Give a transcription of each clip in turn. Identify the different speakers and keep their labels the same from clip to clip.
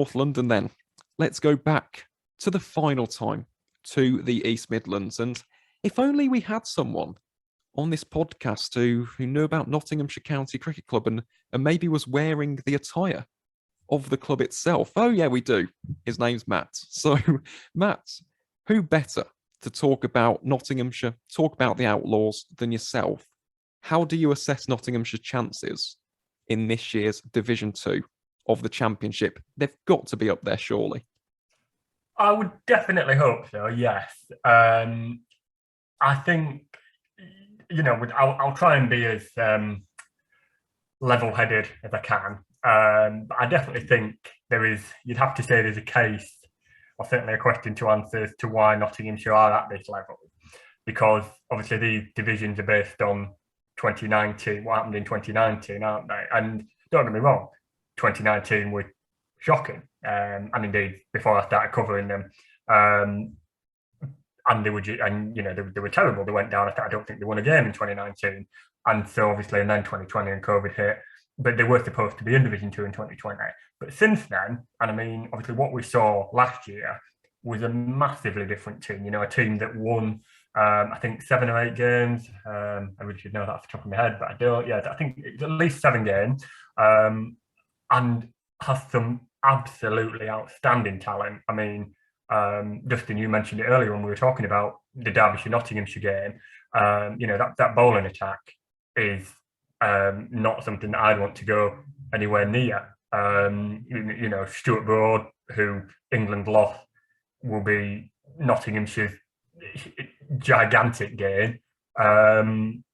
Speaker 1: North London then. Let's go back to the final time to the East Midlands. And if only we had someone on this podcast who knew about Nottinghamshire County Cricket Club and maybe was wearing the attire of the club itself. Oh, yeah, we do. His name's Matt. So, Matt, who better to talk about Nottinghamshire, talk about the Outlaws than yourself? How do you assess Nottinghamshire's chances in this year's Division 2 of the Championship? They've got to be up there, surely.
Speaker 2: I would definitely hope so, yes. I think, I'll try and be as level-headed as I can. But I definitely think you'd have to say there's a case, or certainly a question to answer as to why Nottinghamshire are at this level. Because obviously these divisions are based on 2019, what happened in 2019, aren't they? And don't get me wrong, 2019 was shocking. And indeed, before I started covering them, and they were terrible. They went down. I don't think they won a game in 2019. And so obviously, and then 2020 and COVID hit. But they were supposed to be in Division 2 in 2020. But since then, and I mean, obviously what we saw last year was a massively different team. A team that won, I think, 7 or 8 games. I really should know that off the top of my head, but I don't. Yeah, I think it's at least 7 games. And has some absolutely outstanding talent. I mean, Dustin, you mentioned it earlier when we were talking about the Derbyshire-Nottinghamshire game. That bowling attack is not something that I'd want to go anywhere near. Stuart Broad, who England lost, will be Nottinghamshire's gigantic game. Dane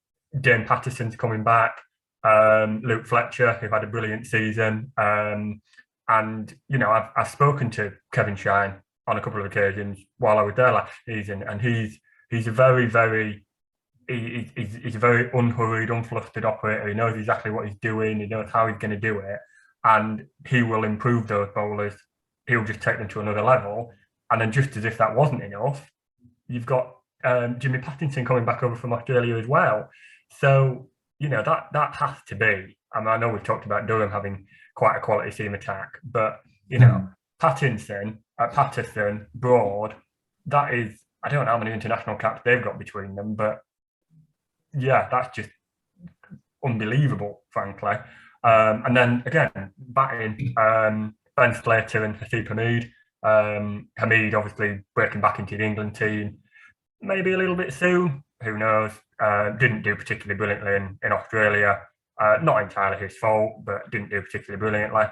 Speaker 2: Patterson's coming back. Luke Fletcher, who had a brilliant season. I've spoken to Kevin Shine on a couple of occasions while I was there last season, and he's a very, very he's a very unhurried, unflustered operator. He knows exactly what he's doing. He knows how he's going to do it, and he will improve those bowlers. He'll just take them to another level. And then, just as if that wasn't enough, you've got Jimmy Pattinson coming back over from Australia as well. So that has to be. I know we've talked about Durham having quite a quality seam attack, but Patterson, Broad, that is, I don't know how many international caps they've got between them, but yeah, that's just unbelievable, frankly. And then again, batting, Ben Slater and Haseeb Hameed. Hameed obviously breaking back into the England team, maybe a little bit soon, who knows. Didn't do particularly brilliantly in Australia. Not entirely his fault, but didn't do particularly brilliantly.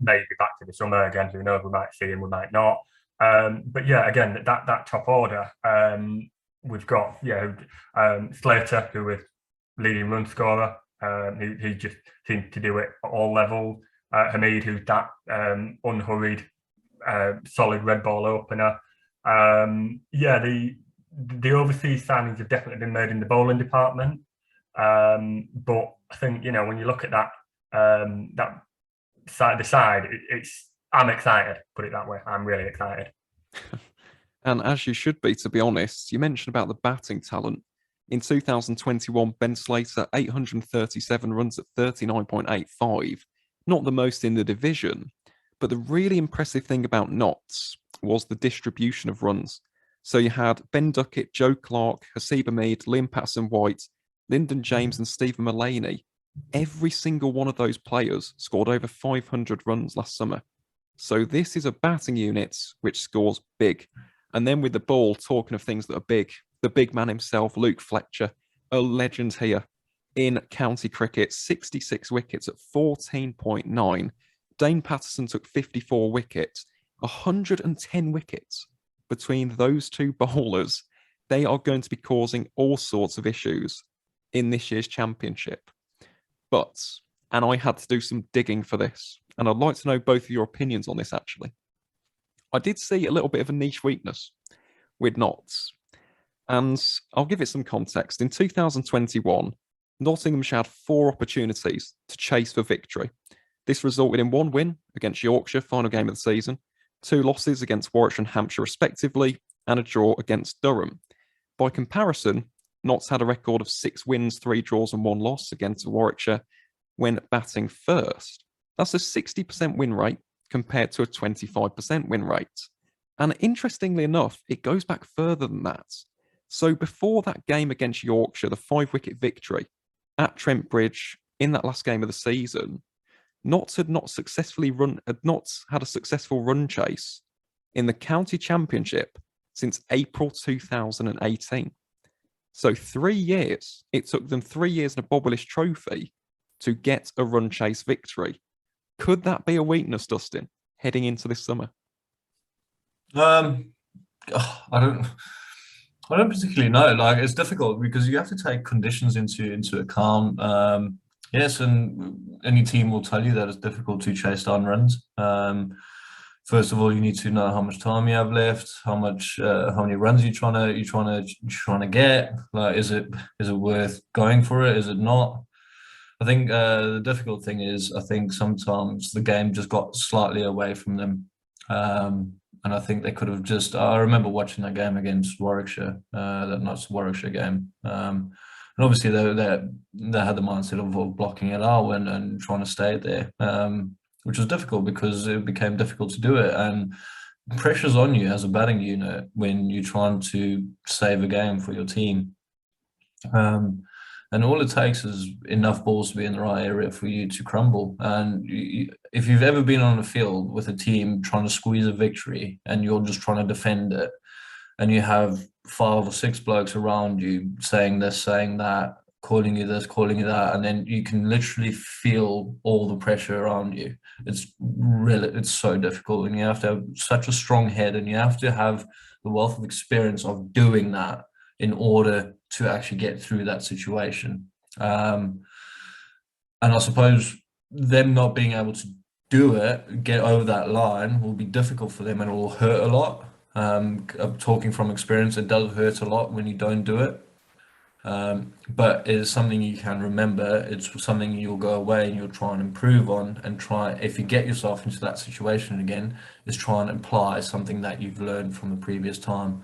Speaker 2: Maybe back to the summer again, who knows, we might see him, we might not. But yeah, again, that top order, we've got Slater, who was leading run scorer. He just seems to do it at all levels. Hameed, who's that unhurried, solid red ball opener. The overseas signings have definitely been made in the bowling department. But I think, when you look at that side, I'm excited, put it that way. I'm really excited.
Speaker 1: And as you should be, to be honest, you mentioned about the batting talent. In 2021, Ben Slater, 837 runs at 39.85. Not the most in the division, but the really impressive thing about Notts was the distribution of runs. So you had Ben Duckett, Joe Clark, Haseeb Hameed, Liam Patterson-White, Lyndon James and Stephen Mullaney. Every single one of those players scored over 500 runs last summer. So this is a batting unit which scores big. And then with the ball, talking of things that are big, the big man himself, Luke Fletcher, a legend here in county cricket, 66 wickets at 14.9. Dane Patterson took 54 wickets, 110 wickets between those two bowlers. They are going to be causing all sorts of issues in this year's championship. But, and I had to do some digging for this, and I'd like to know both of your opinions on this actually. I did see a little bit of a niche weakness with Notts, and I'll give it some context. In 2021, Nottinghamshire had 4 opportunities to chase for victory. This resulted in 1 win against Yorkshire, final game of the season, 2 losses against Warwickshire and Hampshire respectively, and a draw against Durham. By comparison, Notts had a record of 6 wins, 3 draws and 1 loss against Warwickshire when batting first. That's a 60% win rate compared to a 25% win rate. And interestingly enough, it goes back further than that. So before that game against Yorkshire, the 5-wicket victory at Trent Bridge in that last game of the season, Notts had not had a successful run chase in the county championship since April 2018. So 3 years, it took them 3 years in a Bob Willis trophy to get a run chase victory. Could that be a weakness, Dustin, heading into this summer?
Speaker 3: I don't particularly know. Like, it's difficult because you have to take conditions into account. Yes, and any team will tell you that it's difficult to chase down runs. First of all, you need to know how much time you have left, how many runs you're trying to get. Like, is it worth going for it? Is it not? I think the difficult thing is, I think sometimes the game just got slightly away from them, and I think they could have just. I remember watching that game against Warwickshire, that Notts Warwickshire game, and obviously they had the mindset of blocking it out and trying to stay there, which was difficult because it became difficult to do it, and pressure's on you as a batting unit when you're trying to save a game for your team. And all it takes is enough balls to be in the right area for you to crumble. And if you've ever been on a field with a team trying to squeeze a victory and you're just trying to defend it, and you have 5 or 6 blokes around you saying this, saying that, calling you this, calling you that, and then you can literally feel all the pressure around you. It's so difficult, and you have to have such a strong head, and you have to have the wealth of experience of doing that in order to actually get through that situation. And I suppose them not being able to do it, get over that line, will be difficult for them, and it will hurt a lot. I'm talking from experience, it does hurt a lot when you don't do it. But it is something you can remember. It's something you'll go away and you'll try and improve on, and try, if you get yourself into that situation again, is try and apply something that you've learned from the previous time.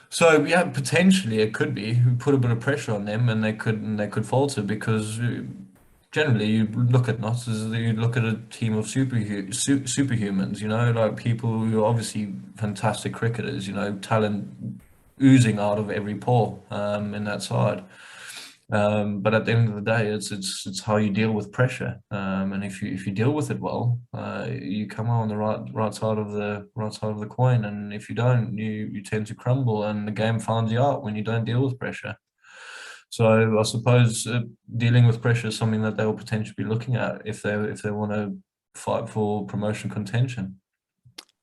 Speaker 3: So yeah, potentially it could be put a bit of pressure on them, and they could falter, because generally you look at Notts as you look at a team of superhumans, like people who are obviously fantastic cricketers, talent oozing out of every pore in that side. But at the end of the day, it's how you deal with pressure, and if you deal with it well, you come out on the right side of the coin, and if you don't, you tend to crumble, and the game finds you out when you don't deal with pressure. So I suppose dealing with pressure is something that they will potentially be looking at if they want to fight for promotion contention.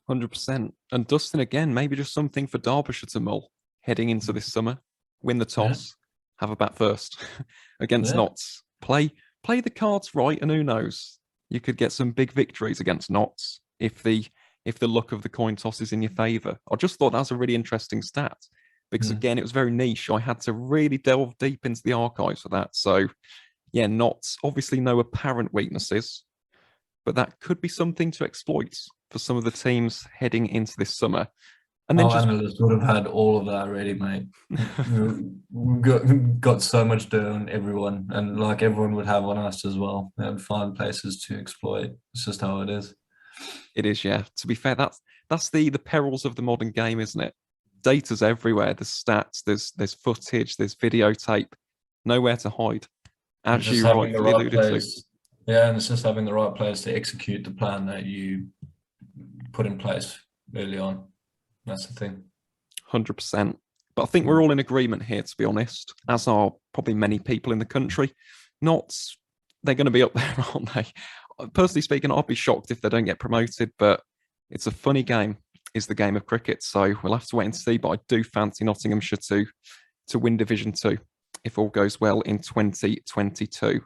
Speaker 1: 100%. And Dustin, again, maybe just something for Derbyshire to mull heading into this summer. Win the toss, have a bat first against Notts. Play the cards right, and who knows, you could get some big victories against Notts if the luck of the coin toss is in your favour. I just thought that was a really interesting stat, because again, it was very niche. I had to really delve deep into the archives for that. So yeah, Notts, obviously no apparent weaknesses, but that could be something to exploit for some of the teams heading into this summer. And then
Speaker 3: analysts would have had all of that already, mate. We've got so much dirt on everyone, and like everyone would have on us as well. They would find places to exploit. It's just how it is.
Speaker 1: It is, yeah. To be fair, that's the perils of the modern game, isn't it? Data's everywhere. There's stats, there's footage, there's videotape. Nowhere to hide. As you rightly alluded to.
Speaker 3: Yeah, and it's just having the right players to execute the plan that you put in place early on. That's the thing. 100%.
Speaker 1: But I think we're all in agreement here, to be honest, as are probably many people in the country. Notts, they're going to be up there, aren't they? Personally speaking, I'd be shocked if they don't get promoted, but it's a funny game, is the game of cricket. So we'll have to wait and see. But I do fancy Nottinghamshire to win Division 2 if all goes well in 2022.